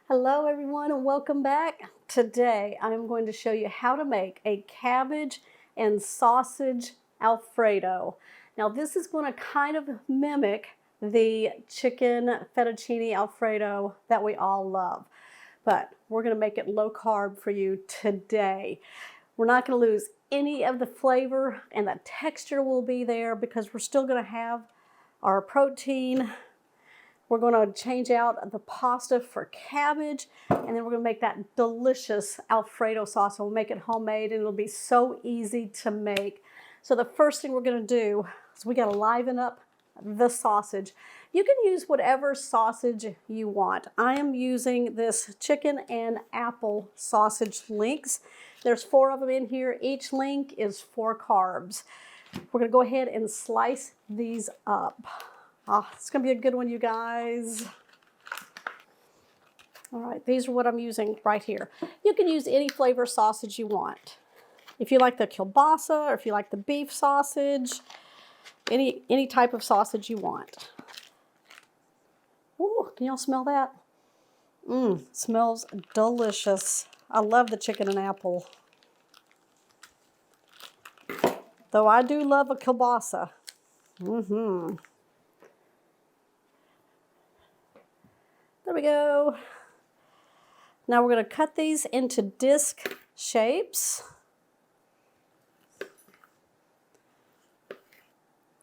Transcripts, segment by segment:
Hello everyone and welcome back. Today I'm going to show you how to make a cabbage and sausage Alfredo. Now this is going to kind of mimic the chicken fettuccine Alfredo that we all love, but we're going to make it low carb for you today. We're not going to lose any of the flavor, and the texture will be there because we're still going to have our protein. We're going to change out the pasta for cabbage, and then we're going to make that delicious Alfredo sauce. We'll make it homemade, and it'll be so easy to make. So the first thing we're going to do is we got to liven up the sausage. You can use whatever sausage you want. I am using this chicken and apple sausage links. There's 4 of them in here. Each link is 4 carbs. We're going to go ahead and slice these up. Oh, it's going to be a good one, you guys. All right, these are what I'm using right here. You can use any flavor sausage you want. If you like the kielbasa or if you like the beef sausage, any type of sausage you want. Ooh, can y'all smell that? Smells delicious. I love the chicken and apple. Though I do love a kielbasa. There we go. Now we're going to cut these into disc shapes.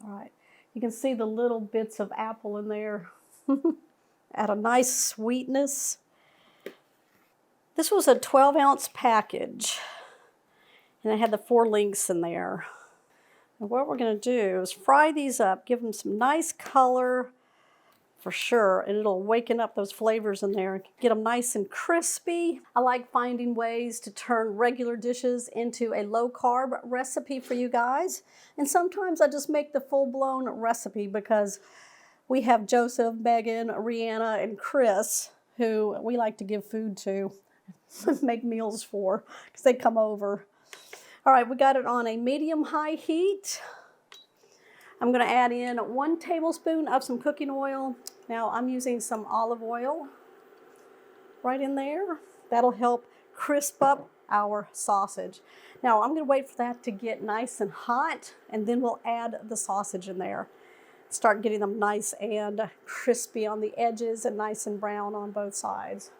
All right, you can see the little bits of apple in there. Add a nice sweetness. This was a 12-ounce package, and it had the 4 links in there. And what we're going to do is fry these up, give them some nice color, for sure, and it'll waken up those flavors in there and get them nice and crispy. I like finding ways to turn regular dishes into a low-carb recipe for you guys. And sometimes I just make the full-blown recipe because we have Joseph, Megan, Rihanna, and Chris, who we like to give food to, make meals for, because they come over. All right, we got it on a medium-high heat. I'm going to add in 1 tablespoon of some cooking oil. Now I'm using some olive oil right in there. That'll help crisp up our sausage. Now I'm going to wait for that to get nice and hot, and then we'll add the sausage in there. Start getting them nice and crispy on the edges and nice and brown on both sides.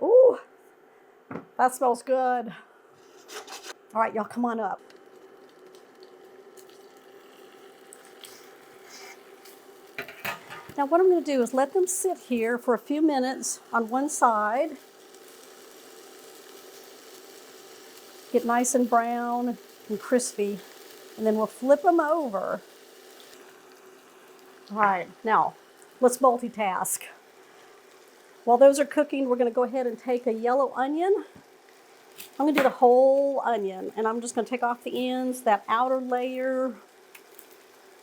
Ooh, that smells good. All right, y'all, come on up. Now what I'm going to do is let them sit here for a few minutes on one side. Get nice and brown and crispy. And then we'll flip them over. All right, now let's multitask. While those are cooking, we're going to go ahead and take a yellow onion. I'm going to do the whole onion, and I'm just going to take off the ends, that outer layer,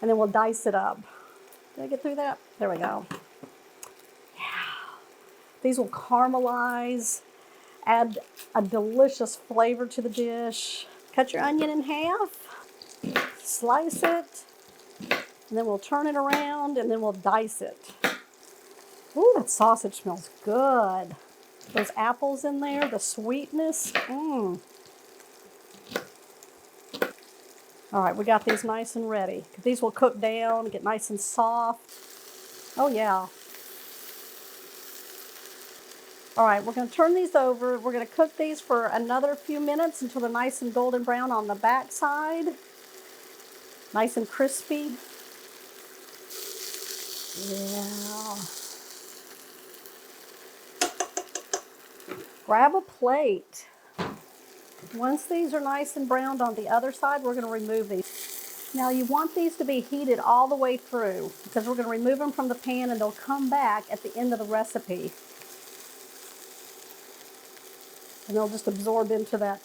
and then we'll dice it up. Did I get through that? There we go. Yeah. These will caramelize, add a delicious flavor to the dish. Cut your onion in half, slice it, and then we'll turn it around, and then we'll dice it. Ooh, that sausage smells good. Those apples in there, the sweetness. All right, we got these nice and ready. These will cook down, get nice and soft. Oh yeah. All right, we're going to turn these over. We're going to cook these for another few minutes until they're nice and golden brown on the back side. Nice and crispy. Yeah. Grab a plate. Once these are nice and browned on the other side, we're going to remove these. Now you want these to be heated all the way through because we're going to remove them from the pan and they'll come back at the end of the recipe. And they'll just absorb into that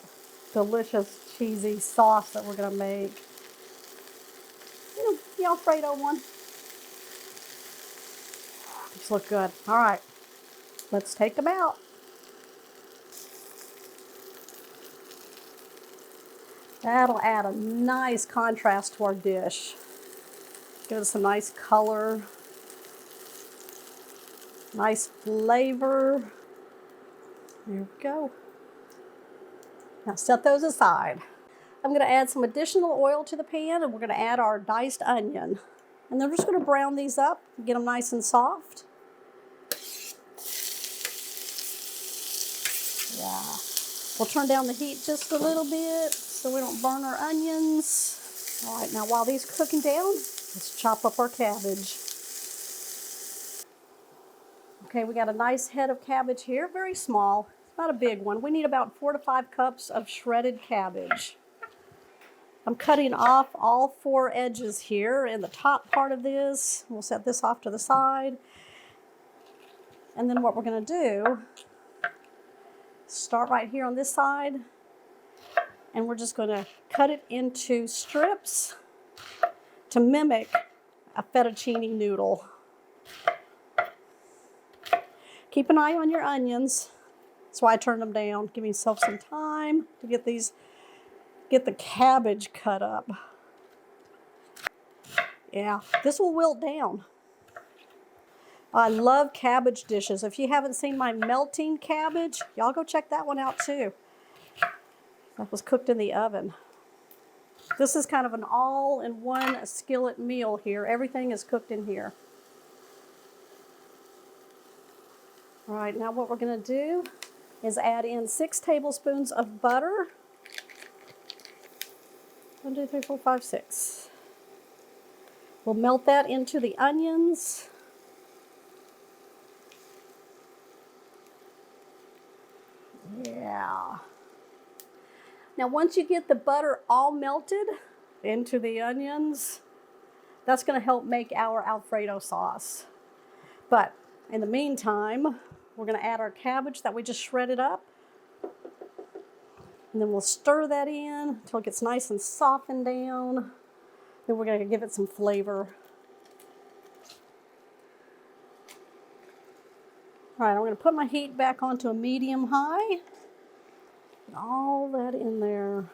delicious cheesy sauce that we're going to make. You know, the Alfredo one. These look good. All right, let's take them out. That'll add a nice contrast to our dish. Give us a nice color, nice flavor. There we go. Now set those aside. I'm going to add some additional oil to the pan, and we're going to add our diced onion. And then we're just going to brown these up, get them nice and soft. Yeah. We'll turn down the heat just a little bit so we don't burn our onions. All right, now while these are cooking down, let's chop up our cabbage. Okay, we got a nice head of cabbage here, very small, not a big one. We need about 4 to 5 cups of shredded cabbage. I'm cutting off all 4 edges here in the top part of this. We'll set this off to the side. And then what we're going to do, start right here on this side, and we're just going to cut it into strips to mimic a fettuccine noodle. Keep an eye on your onions. That's why I turned them down. Give myself some time to get the cabbage cut up. Yeah, this will wilt down. I love cabbage dishes. If you haven't seen my melting cabbage, y'all go check that one out too. That was cooked in the oven. This is kind of an all-in-one skillet meal here. Everything is cooked in here. All right, now what we're going to do is add in 6 tablespoons of butter. 1, 2, 3, 4, 5, 6. We'll melt that into the onions. Yeah. Now once you get the butter all melted into the onions, that's going to help make our Alfredo sauce. But in the meantime, we're going to add our cabbage that we just shredded up. And then we'll stir that in until it gets nice and softened down. Then we're going to give it some flavor. All right, I'm going to put my heat back onto a medium-high. Put all that in there.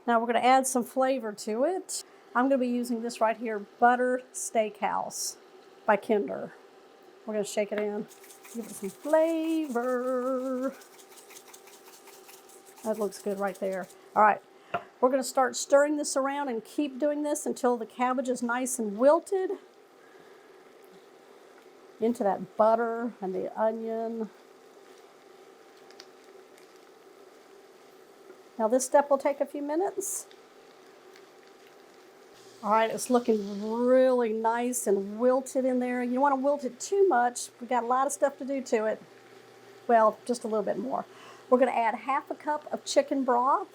Now we're going to add some flavor to it. I'm going to be using this right here, Butter Steakhouse by Kinder. We're going to shake it in, give it some flavor. That looks good right there. All right, we're going to start stirring this around and keep doing this until the cabbage is nice and wilted into that butter and the onion. Now this step will take a few minutes. All right, it's looking really nice and wilted in there. You don't want to wilt it too much. We've got a lot of stuff to do to it. Well, just a little bit more. We're going to add 1/2 cup of chicken broth.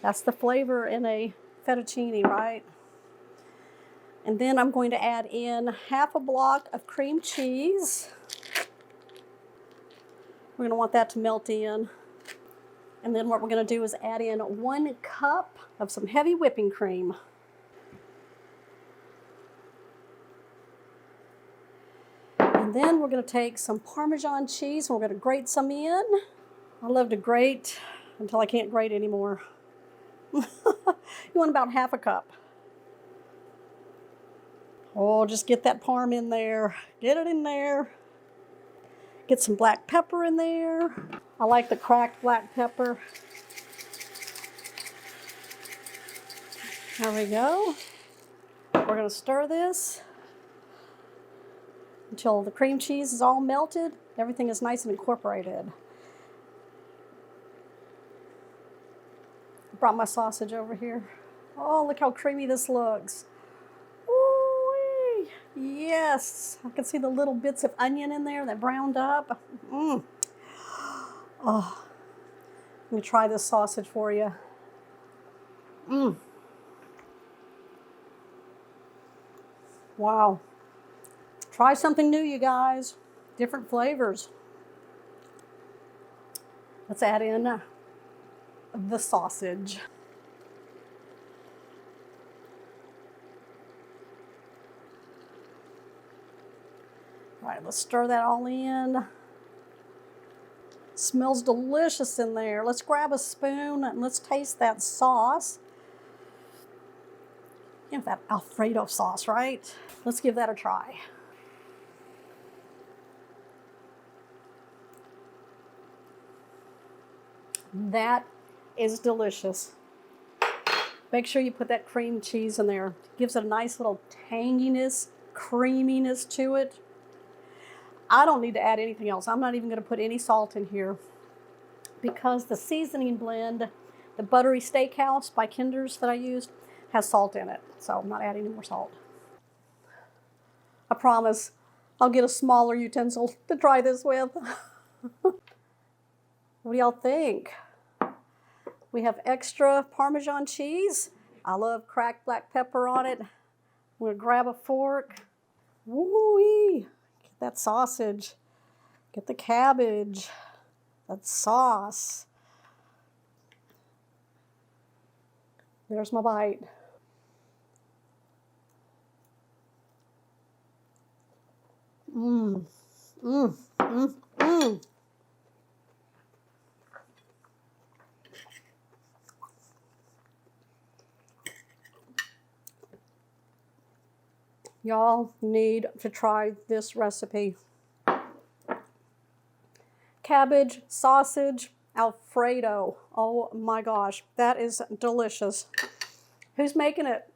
That's the flavor in a fettuccine, right? And then I'm going to add in 1/2 block of cream cheese. We're going to want that to melt in. And then what we're going to do is add in 1 cup of some heavy whipping cream. And then we're going to take some Parmesan cheese and we're going to grate some in. I love to grate until I can't grate anymore. You want about 1/2 cup. Oh, just get that parm in there. Get it in there. Get some black pepper in there. I like the cracked black pepper. There we go. We're going to stir this until the cream cheese is all melted. Everything is nice and incorporated. I brought my sausage over here. Oh, look how creamy this looks. Ooh-wee. Yes, I can see the little bits of onion in there that browned up. Oh, let me try this sausage for you. Wow. Try something new, you guys. Different flavors. Let's add in the sausage. All right, let's stir that all in. Smells delicious in there. Let's grab a spoon and let's taste that sauce. You know, that Alfredo sauce, right? Let's give that a try. That is delicious. Make sure you put that cream cheese in there. Gives it a nice little tanginess, creaminess to it. I don't need to add anything else. I'm not even going to put any salt in here because the seasoning blend, the buttery steakhouse by Kinder's that I used, has salt in it. So I'm not adding any more salt. I promise I'll get a smaller utensil to try this with. What do y'all think? We have extra Parmesan cheese. I love cracked black pepper on it. I'm going to grab a fork. Woo-wee! Get that sausage. Get the cabbage. That sauce. There's my bite. Mmm. Mmm. Mmm. Mmm. Y'all need to try this recipe. Cabbage, sausage, Alfredo. Oh my gosh, that is delicious. Who's making it?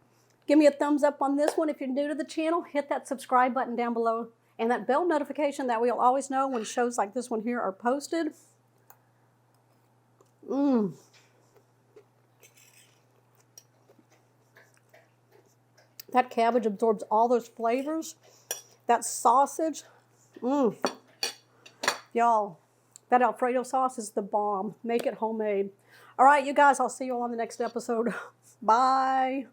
Give me a thumbs up on this one. If you're new to the channel, hit that subscribe button down below and that bell notification, that way you'll always know when shows like this one here are posted. Mmm. That cabbage absorbs all those flavors. That sausage, y'all, that Alfredo sauce is the bomb. Make it homemade. All right, you guys, I'll see you all on the next episode. Bye.